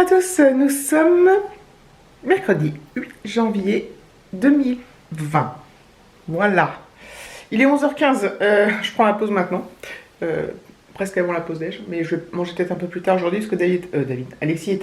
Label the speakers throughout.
Speaker 1: à tous, nous sommes mercredi 8 janvier 2020. Voilà. Il est 11h15, je prends la pause maintenant. Presque avant la pause déj, mais je vais manger peut-être un peu plus tard aujourd'hui parce que Alexis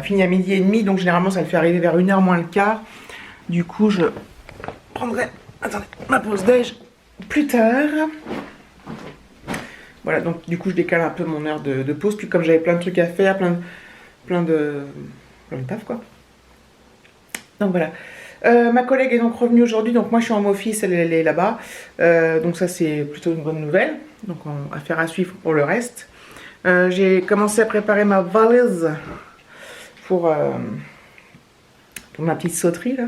Speaker 1: finit à midi et demi, donc généralement ça le fait arriver vers 1h moins le quart. Du coup, je prendrai ma pause déj plus tard. Voilà, donc du coup je décale un peu mon heure de pause, puis comme j'avais plein de trucs à faire, plein de taf quoi. Donc voilà. Ma collègue est donc revenue aujourd'hui, donc moi je suis en office, elle est là-bas. Donc ça c'est plutôt une bonne nouvelle. Donc affaire à suivre pour le reste. J'ai commencé à préparer ma valise pour ma petite sauterie là.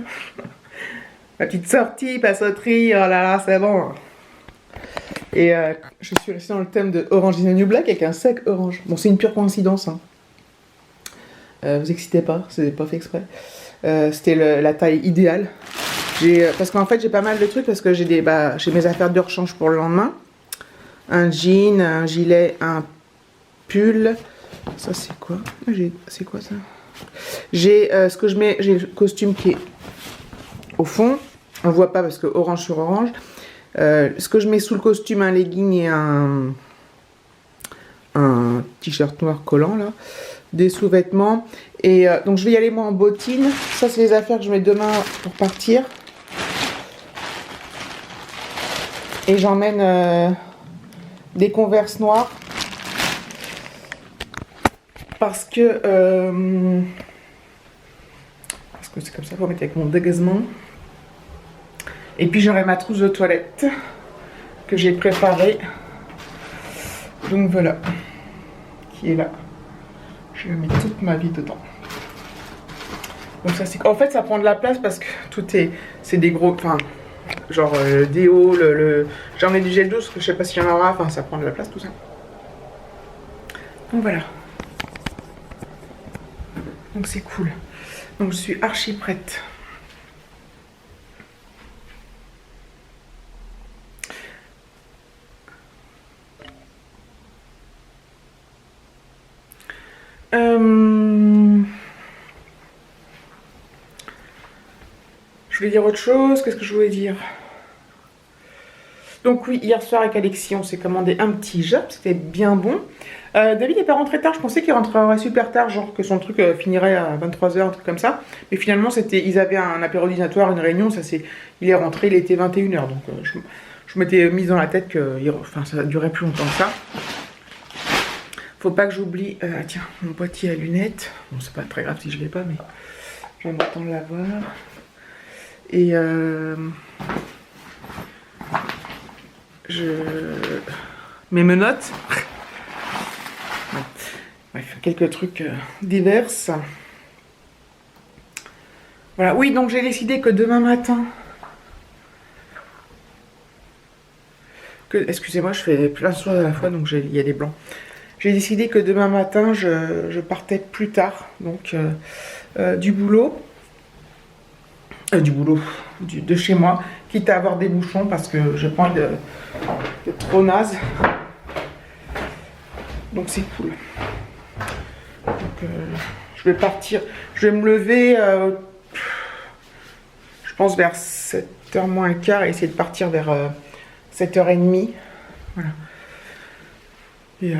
Speaker 1: Ma petite sortie, pas sauterie, oh là là, c'est bon. Et je suis restée dans le thème de Orange is the New Black avec un sac orange. Bon, c'est une pure coïncidence. Hein. Vous excitez pas, c'est pas fait exprès. C'était la taille idéale. Parce qu'en fait, j'ai pas mal de trucs parce que j'ai mes affaires de rechange pour le lendemain. Un jean, un gilet, un pull. Ça, c'est quoi? C'est quoi ça? J'ai ce que je mets, j'ai le costume qui est au fond. On le voit pas parce que orange sur orange. Ce que je mets sous le costume, un legging et un t-shirt noir collant là, des sous-vêtements, et donc je vais y aller moi en bottines. Ça c'est les affaires que je mets demain pour partir, et j'emmène des Converse noirs parce que c'est comme ça pour mettre avec mon déguisement. Et puis j'aurai ma trousse de toilette que j'ai préparée. Donc voilà, qui est là. Je vais mettre toute ma vie dedans. Donc ça c'est... En fait ça prend de la place parce que c'est des gros... Enfin, genre le déo, j'en ai du gel douce, que je sais pas s'il y en aura. Enfin ça prend de la place tout ça. Donc voilà. Donc c'est cool. Donc je suis archi prête. Je voulais dire autre chose. Qu'est-ce que je voulais dire? Donc oui, hier soir avec Alexis, on s'est commandé un petit job. C'était bien bon. David n'est pas rentré tard. Je pensais qu'il rentrerait super tard, genre que son truc finirait à 23h, un truc comme ça. Mais finalement, ils avaient un apéro dînatoire, une réunion. Il est rentré, il était 21h. Donc je m'étais mise dans la tête que ça durait plus longtemps que ça. Faut pas que j'oublie, tiens, mon boîtier à lunettes. Bon, c'est pas très grave si je l'ai pas, mais j'aime autant l'avoir. Et mes menottes. Bref, quelques trucs divers. Voilà, oui, donc j'ai décidé que demain matin... Excusez-moi, je fais plein de choses à la fois, donc il y a des blancs. J'ai décidé que demain matin, je partais plus tard, donc du boulot. De chez moi, quitte à avoir des bouchons, parce que j'ai pas envie d'être trop naze. Donc c'est cool. Donc je vais partir, je vais me lever, je pense vers 7h moins le quart, et essayer de partir vers 7h30. Voilà. Et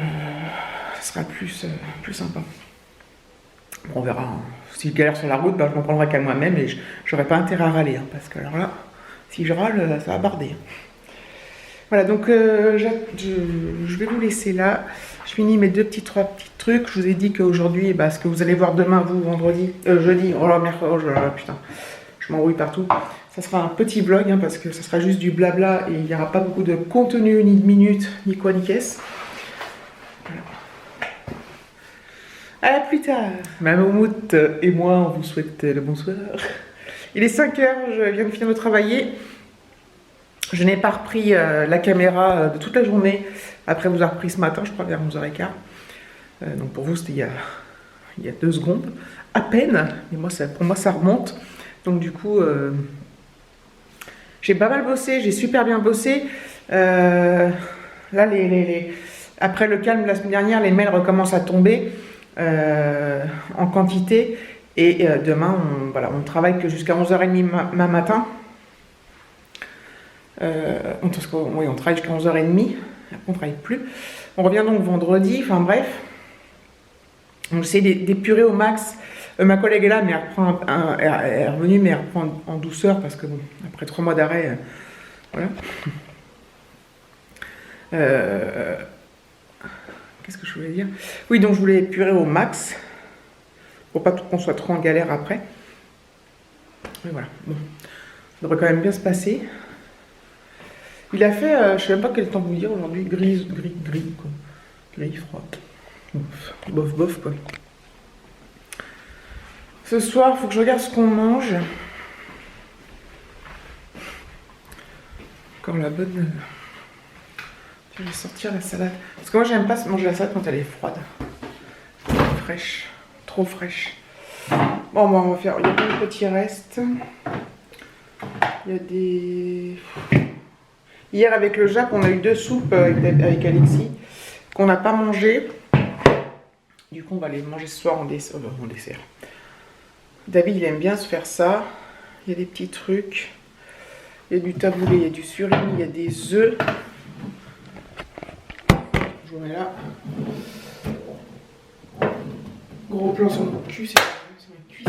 Speaker 1: ça sera plus sympa. Bon, on verra. Hein. Si je galère sur la route, je m'en prendrai qu'à moi-même et j'aurai pas intérêt à râler. Hein, parce que alors là, si je râle, ça va barder. Voilà, donc je vais vous laisser là. Je finis mes trois petits trucs. Je vous ai dit qu'aujourd'hui, ce que vous allez voir demain, vous, jeudi, oh là, mercredi, oh là, putain, je m'embrouille partout. Ça sera un petit vlog, hein, parce que ça sera juste du blabla et il n'y aura pas beaucoup de contenu, ni de minutes, ni quoi, ni qu'est-ce. Voilà. À plus tard. Ma moumoute et moi, on vous souhaite le bonsoir. Il est 5h, je viens de finir de travailler. Je n'ai pas repris la caméra de toute la journée. Après vous avoir repris ce matin, je crois vers 11h15. Donc pour vous, c'était il y a 2 secondes. À peine, mais pour moi ça remonte. Donc du coup, j'ai pas mal bossé, j'ai super bien bossé. Là, après le calme la semaine dernière, les mails recommencent à tomber. en quantité. Et demain, voilà, on travaille que jusqu'à 11h30 matin. Oui, on travaille jusqu'à 11h30. Après, on ne travaille plus. On revient donc vendredi. Enfin bref. On essaie d'épurer au max. Ma collègue est là, mais elle est revenue, mais elle reprend en douceur parce que bon, après 3 mois d'arrêt, voilà. Qu'est-ce que je voulais dire? Oui, donc je voulais épurer au max pour pas qu'on soit trop en galère après. Mais voilà, bon, ça devrait quand même bien se passer. Il a fait, je sais même pas quel temps vous dire aujourd'hui, gris, quoi. Gris, froid. Bof, quoi. Ce soir, il faut que je regarde ce qu'on mange. Comme la bonne... Je vais sortir la salade. Parce que moi, j'aime pas manger la salade quand elle est froide. Fraîche. Trop fraîche. Bon, on va faire... Il y a plein de petits restes. Il y a des... Hier, avec le Jap, on a eu 2 soupes avec Alexis qu'on n'a pas mangé. Du coup, on va les manger ce soir en dessert. David, il aime bien se faire ça. Il y a des petits trucs. Il y a du taboulé, il y a du surimi, il y a des œufs. Je vous mets là. Gros plan sur mon cul, c'est ma cuisse.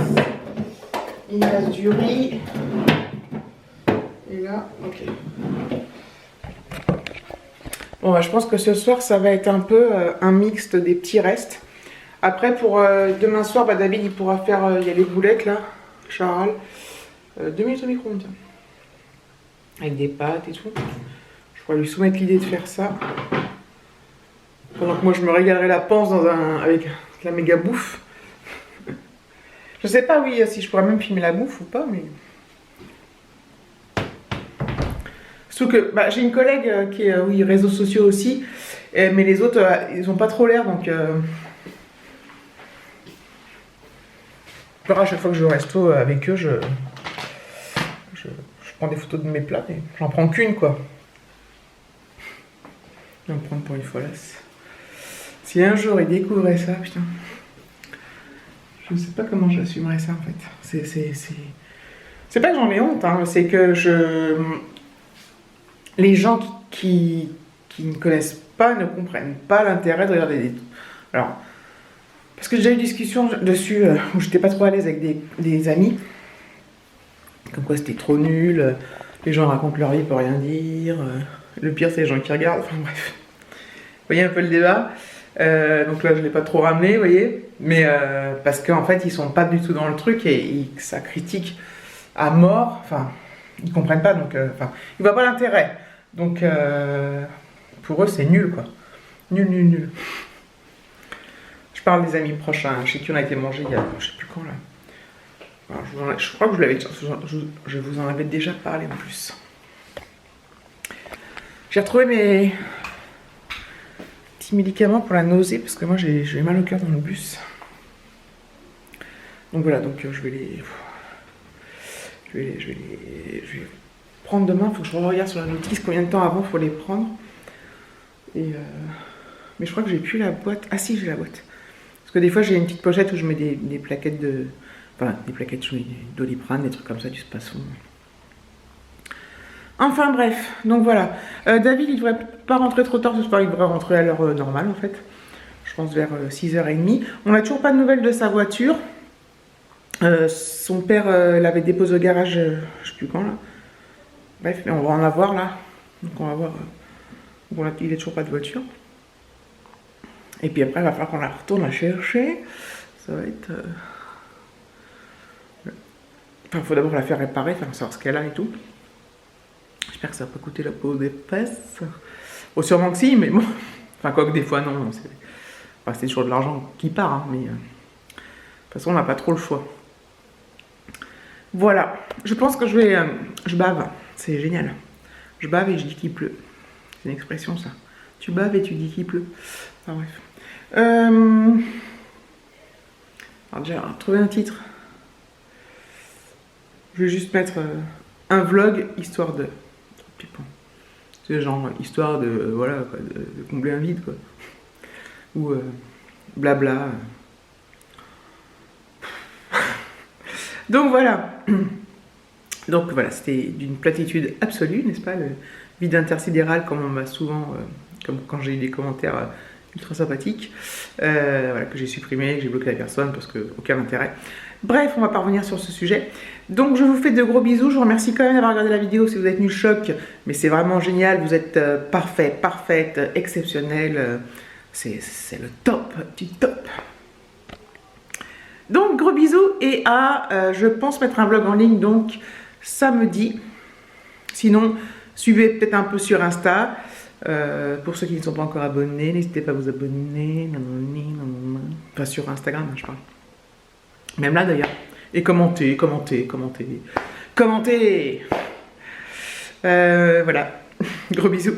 Speaker 1: Il y a du riz. Et là, ok. Bon, bah, je pense que ce soir, ça va être un peu un mixte des petits restes. Après, pour demain soir, bah, David, il pourra faire... il y a les boulettes, là, Charles. 2 minutes au micro-ondes. Avec des pâtes et tout. Je pourrais lui soumettre l'idée de faire ça. Pendant que moi, je me régalerai la panse avec la méga bouffe. Je sais pas, oui, si je pourrais même filmer la bouffe ou pas, mais... Surtout que bah, j'ai une collègue qui est, oui, réseaux sociaux aussi, mais les autres, ils ont pas trop l'air, donc... À chaque fois que je vais au resto avec eux, je prends des photos de mes plats, mais j'en prends qu'une, quoi. Je vais me prendre pour une folasse. Si un jour ils découvraient ça, putain... Je ne sais pas comment j'assumerais ça, en fait. C'est pas que j'en ai honte, hein, c'est que les gens qui ne connaissent pas ne comprennent pas l'intérêt de regarder des... Alors, parce que j'ai déjà eu une discussion dessus où j'étais pas trop à l'aise avec des amis. Comme quoi c'était trop nul, les gens racontent leur vie pour rien dire. Le pire, c'est les gens qui regardent. Enfin bref. Vous voyez un peu le débat. Donc là, je ne l'ai pas trop ramené, vous voyez. Mais parce qu'en fait, ils sont pas du tout dans le truc et ça critique à mort. Enfin, ils comprennent pas, donc... Enfin, ils voient pas l'intérêt. Donc, pour eux, c'est nul, quoi. Nul. Je parle des amis proches, hein. Chez qui on a été mangé il y a... Je sais plus quand, là. Alors, je crois que je vous en avais déjà parlé, en plus. J'ai retrouvé mes petits médicaments pour la nausée, parce que moi, j'ai mal au cœur dans le bus. Donc voilà, donc je vais prendre demain. Il faut que je regarde sur la notice combien de temps avant il faut les prendre. Et mais je crois que j'ai plus la boîte. Ah si, j'ai la boîte. Parce que des fois j'ai une petite pochette où je mets des plaquettes de... Enfin, des plaquettes Doliprane, des trucs comme ça, du Spasson. Enfin bref, donc voilà. David, il devrait pas rentrer trop tard ce soir, il devrait rentrer à l'heure normale en fait. Je pense vers 6h30. On n'a toujours pas de nouvelles de sa voiture. Son père l'avait déposé au garage, je sais plus quand là. Bref, mais on va en avoir là. Donc on va voir. Bon, là, il n'est toujours pas de voiture. Et puis après, il va falloir qu'on la retourne la chercher. Ça va être... Enfin, il faut d'abord la faire réparer, faire savoir ce qu'elle a et tout. J'espère que ça va pas coûter la peau d'épaisse. Bon, sûrement que si, mais bon. Enfin, quoi que des fois, non. C'est toujours de l'argent qui part, hein, mais... de toute façon, on n'a pas trop le choix. Voilà. Je pense que je bave. C'est génial. Je bave et je dis qu'il pleut. C'est une expression, ça. Tu baves et tu dis qu'il pleut. Enfin, bref. Alors déjà, trouver un titre. Je vais juste mettre un vlog, histoire de... C'est genre, histoire de... Voilà, quoi, de combler un vide, quoi. Ou blabla. Donc voilà. Donc voilà, c'était d'une platitude absolue, n'est-ce pas? Le vide intersidéral, comme on m'a souvent, comme quand j'ai eu des commentaires ultra sympathiques, voilà, que j'ai supprimé, que j'ai bloqué la personne parce que aucun intérêt. Bref, on va pas revenir sur ce sujet. Donc je vous fais de gros bisous, je vous remercie quand même d'avoir regardé la vidéo si vous êtes tenu le choc, mais c'est vraiment génial, vous êtes parfait, parfaite, exceptionnelle, c'est le top du top. Donc gros bisous et je pense mettre un vlog en ligne donc samedi. Sinon, suivez peut-être un peu sur Insta. Pour ceux qui ne sont pas encore abonnés, n'hésitez pas à vous abonner. Enfin sur Instagram, je parle. Même là d'ailleurs. Et commentez. Voilà. Gros bisous.